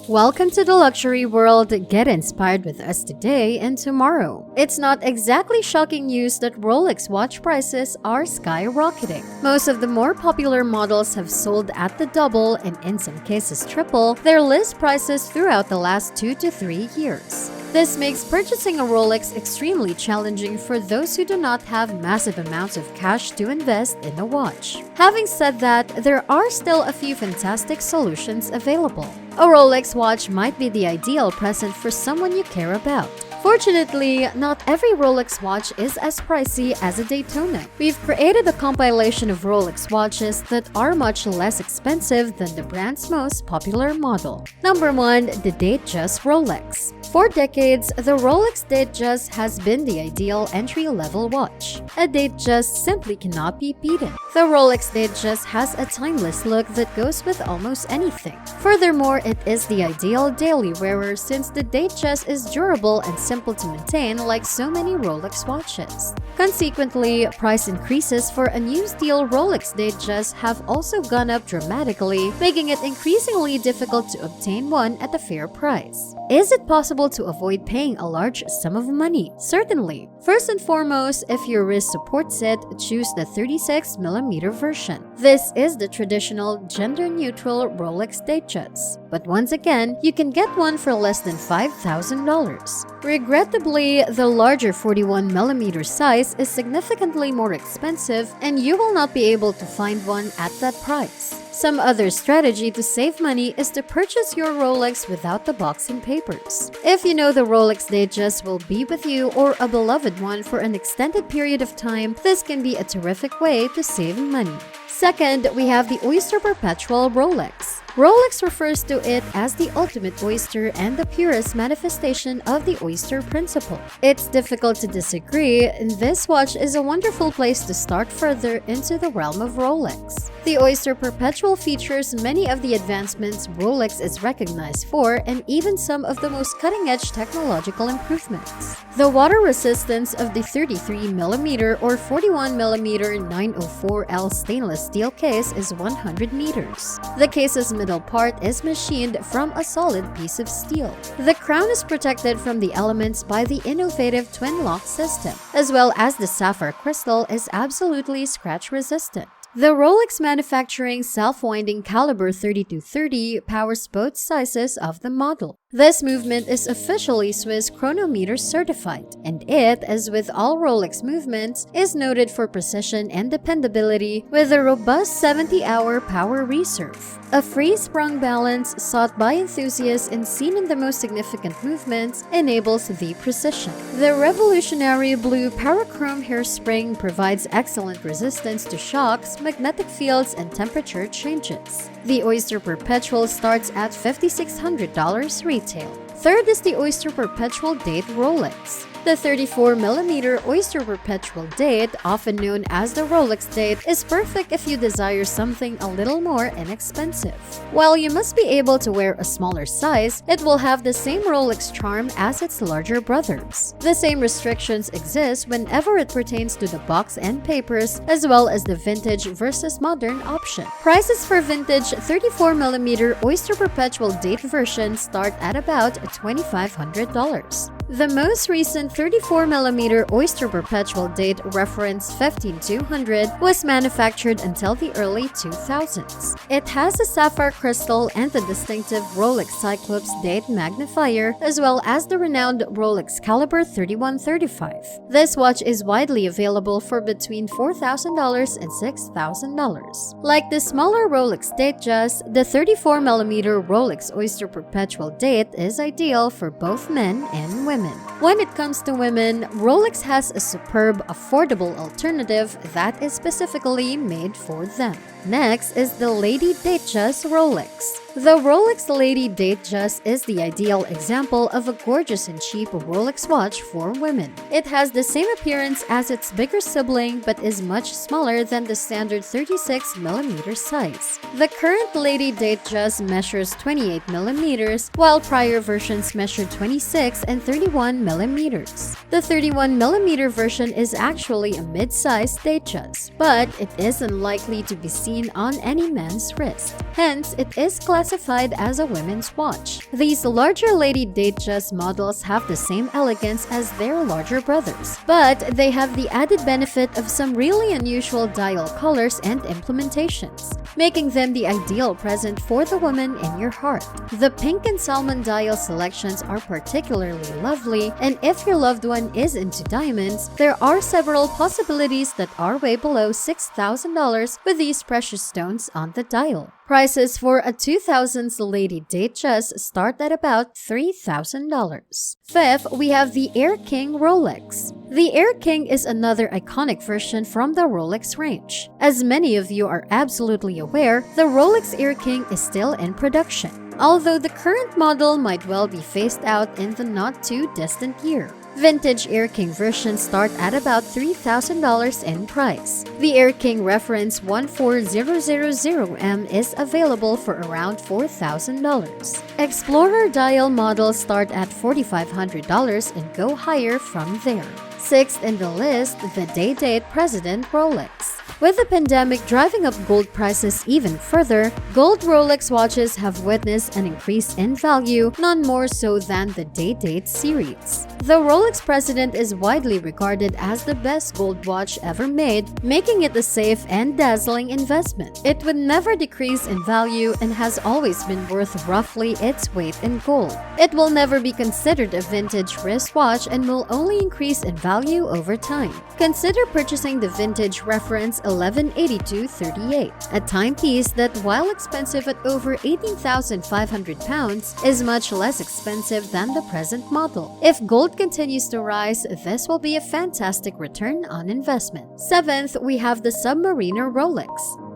Welcome to the luxury world. Get inspired with us today and tomorrow. It's not exactly shocking news that Rolex watch prices are skyrocketing. Most of the more popular models have sold at the double and in some cases triple their list prices throughout the last 2 to 3 years. This makes purchasing a Rolex extremely challenging for those who do not have massive amounts of cash to invest in a watch. Having said that, there are still a few fantastic solutions available. A Rolex watch might be the ideal present for someone you care about. Fortunately, not every Rolex watch is as pricey as a Daytona. We've created a compilation of Rolex watches that are much less expensive than the brand's most popular model. Number 1. The Datejust Rolex. For decades, the Rolex Datejust has been the ideal entry-level watch. A Datejust simply cannot be beaten. The Rolex Datejust has a timeless look that goes with almost anything. Furthermore, it is the ideal daily wearer since the Datejust is durable and simple to maintain like so many Rolex watches. Consequently, price increases for a new steel Rolex Datejust have also gone up dramatically, making it increasingly difficult to obtain one at a fair price. Is it possible to avoid paying a large sum of money? Certainly. First and foremost, if your wrist supports it, choose the 36mm version. This is the traditional gender-neutral Rolex Datejust. But once again, you can get one for less than $5,000. Regrettably, the larger 41mm size is significantly more expensive and you will not be able to find one at that price. Some other strategy to save money is to purchase your Rolex without the box and papers. If you know the Rolex Datejust will be with you or a beloved one for an extended period of time, this can be a terrific way to save money. Second, we have the Oyster Perpetual Rolex. Rolex refers to it as the ultimate oyster and the purest manifestation of the oyster principle. It's difficult to disagree, and this watch is a wonderful place to start further into the realm of Rolex. The Oyster Perpetual features many of the advancements Rolex is recognized for and even some of the most cutting-edge technological improvements. The water resistance of the 33mm or 41mm 904L stainless steel case is 100 meters. The case's middle part is machined from a solid piece of steel. The crown is protected from the elements by the innovative twin lock system, as well as the sapphire crystal is absolutely scratch resistant. The Rolex manufacturing self-winding caliber 3230 powers both sizes of the model. This movement is officially Swiss chronometer certified, and it, as with all Rolex movements, is noted for precision and dependability with a robust 70-hour power reserve. A free-sprung balance sought by enthusiasts and seen in the most significant movements enables the precision. The revolutionary blue Parachrome hairspring provides excellent resistance to shocks, magnetic fields, and temperature changes. The Oyster Perpetual starts at $5,600 retail. Third is the Oyster Perpetual Date Rolex. The 34mm Oyster Perpetual Date, often known as the Rolex Date, is perfect if you desire something a little more inexpensive. While you must be able to wear a smaller size, it will have the same Rolex charm as its larger brothers. The same restrictions exist whenever it pertains to the box and papers, as well as the vintage versus modern option. Prices for vintage 34mm Oyster Perpetual Date version start at about $2,500. The most recent 34mm Oyster Perpetual Date reference 15200 was manufactured until the early 2000s. It has a sapphire crystal and the distinctive Rolex Cyclops date magnifier, as well as the renowned Rolex caliber 3135. This watch is widely available for between $4,000 and $6,000. Like the smaller Rolex Datejust, the 34mm Rolex Oyster Perpetual Date is ideal for both men and women. When it comes to women, Rolex has a superb, affordable alternative that is specifically made for them. Next is the Lady Datejust Rolex. The Rolex Lady Datejust is the ideal example of a gorgeous and cheap Rolex watch for women. It has the same appearance as its bigger sibling but is much smaller than the standard 36mm size. The current Lady Datejust measures 28mm, while prior versions measured 26 and 31mm. The 31mm version is actually a mid-sized Datejust, but it is unlikely to be seen on any man's wrist. Hence, it is classified classified as a women's watch. These larger Lady Datejust models have the same elegance as their larger brothers, but they have the added benefit of some really unusual dial colors and implementations, making them the ideal present for the woman in your heart. The pink and salmon dial selections are particularly lovely, and if your loved one is into diamonds, there are several possibilities that are way below $6,000 with these precious stones on the dial. Prices for a 2000s Lady Datejust start at about $3,000. Fifth, we have the Air King Rolex. The Air King is another iconic version from the Rolex range. As many of you are absolutely aware, the Rolex Air King is still in production, although the current model might well be phased out in the not-too-distant year. Vintage Air King versions start at about $3,000 in price. The Air King reference 14000M is available for around $4,000. Explorer dial models start at $4,500 and go higher from there. Sixth in the list, the DayDate President Rolex. With the pandemic driving up gold prices even further, gold Rolex watches have witnessed an increase in value, none more so than the DayDate series. The Rolex President is widely regarded as the best gold watch ever made, making it a safe and dazzling investment. It would never decrease in value and has always been worth roughly its weight in gold. It will never be considered a vintage wristwatch and will only increase in value over time. Consider purchasing the vintage reference 118238, a timepiece that, while expensive at over 18,500 pounds, is much less expensive than the present model. If gold continues to rise, this will be a fantastic return on investment. Seventh, we have the Submariner Rolex.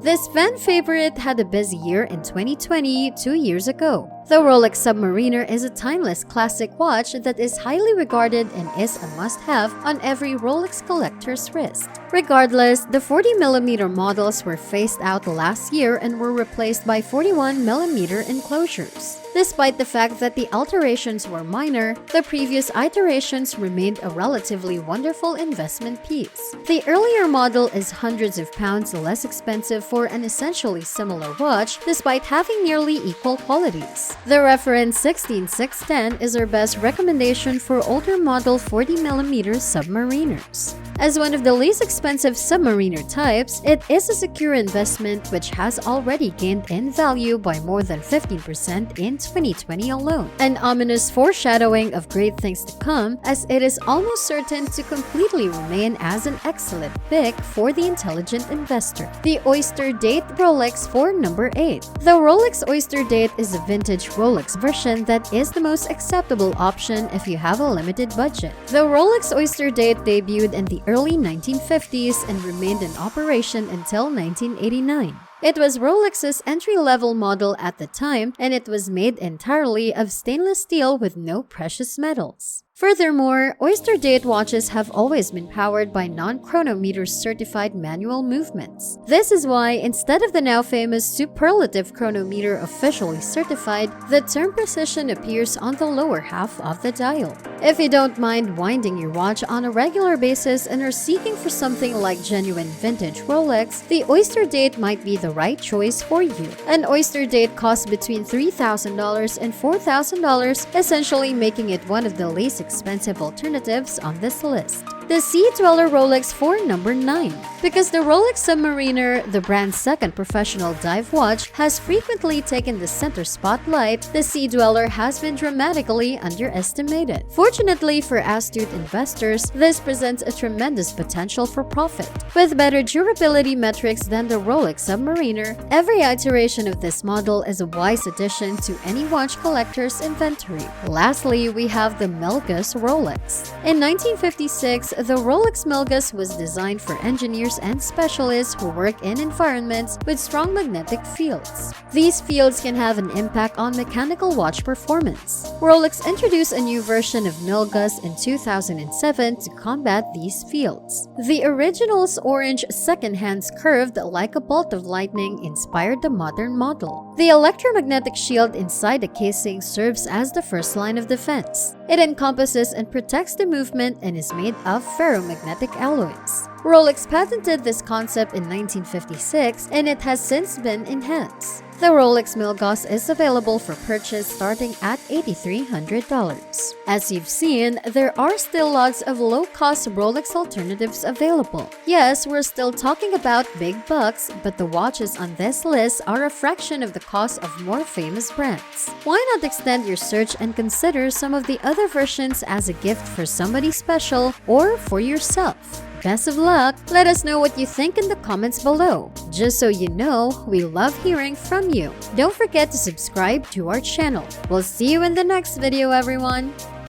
This fan favorite had a busy year in 2020, 2 years ago. The Rolex Submariner is a timeless classic watch that is highly regarded and is a must-have on every Rolex collector's wrist. Regardless, the 40mm models were phased out last year and were replaced by 41mm enclosures. Despite the fact that the alterations were minor, the previous iterations remained a relatively wonderful investment piece. The earlier model is hundreds of pounds less expensive for an essentially similar watch, despite having nearly equal qualities. The reference 16610 is our best recommendation for older model 40mm Submariners. As one of the least expensive Submariner types, it is a secure investment which has already gained in value by more than 15% in 2020 alone. An ominous foreshadowing of great things to come, as it is almost certain to completely remain as an excellent pick for the intelligent investor. The Oyster Date Rolex for number 8. The Rolex Oyster Date is a vintage Rolex version that is the most acceptable option if you have a limited budget. The Rolex Oyster Date debuted in the early 1950s and remained in operation until 1989. It was Rolex's entry-level model at the time, and it was made entirely of stainless steel with no precious metals. Furthermore, Oyster Date watches have always been powered by non-chronometer certified manual movements. This is why, instead of the now famous superlative chronometer officially certified, the term precision appears on the lower half of the dial. If you don't mind winding your watch on a regular basis and are seeking for something like genuine vintage Rolex, the Oyster Date might be the right choice for you. An Oyster Date costs between $3,000 and $4,000, essentially making it one of the least expensive alternatives on this list. The Sea Dweller Rolex for number 9. Because the Rolex Submariner, the brand's second professional dive watch, has frequently taken the center spotlight, the Sea Dweller has been dramatically underestimated. Fortunately for astute investors, this presents a tremendous potential for profit. With better durability metrics than the Rolex Submariner, every iteration of this model is a wise addition to any watch collector's inventory. Lastly, we have the Milgauss Rolex. In 1956, the Rolex Milgauss was designed for engineers and specialists who work in environments with strong magnetic fields. These fields can have an impact on mechanical watch performance. Rolex introduced a new version of Milgauss in 2007 to combat these fields. The original's orange second hands curved like a bolt of lightning inspired the modern model. The electromagnetic shield inside the casing serves as the first line of defense. It encompasses and protects the movement and is made of ferromagnetic alloys. Rolex patented this concept in 1956 and it has since been enhanced. The Rolex Milgauss is available for purchase starting at $8,300. As you've seen, there are still lots of low-cost Rolex alternatives available. Yes, we're still talking about big bucks, but the watches on this list are a fraction of the cost of more famous brands. Why not extend your search and consider some of the other versions as a gift for somebody special or for yourself? Best of luck! Let us know what you think in the comments below. Just so you know, we love hearing from you. Don't forget to subscribe to our channel. We'll see you in the next video, everyone!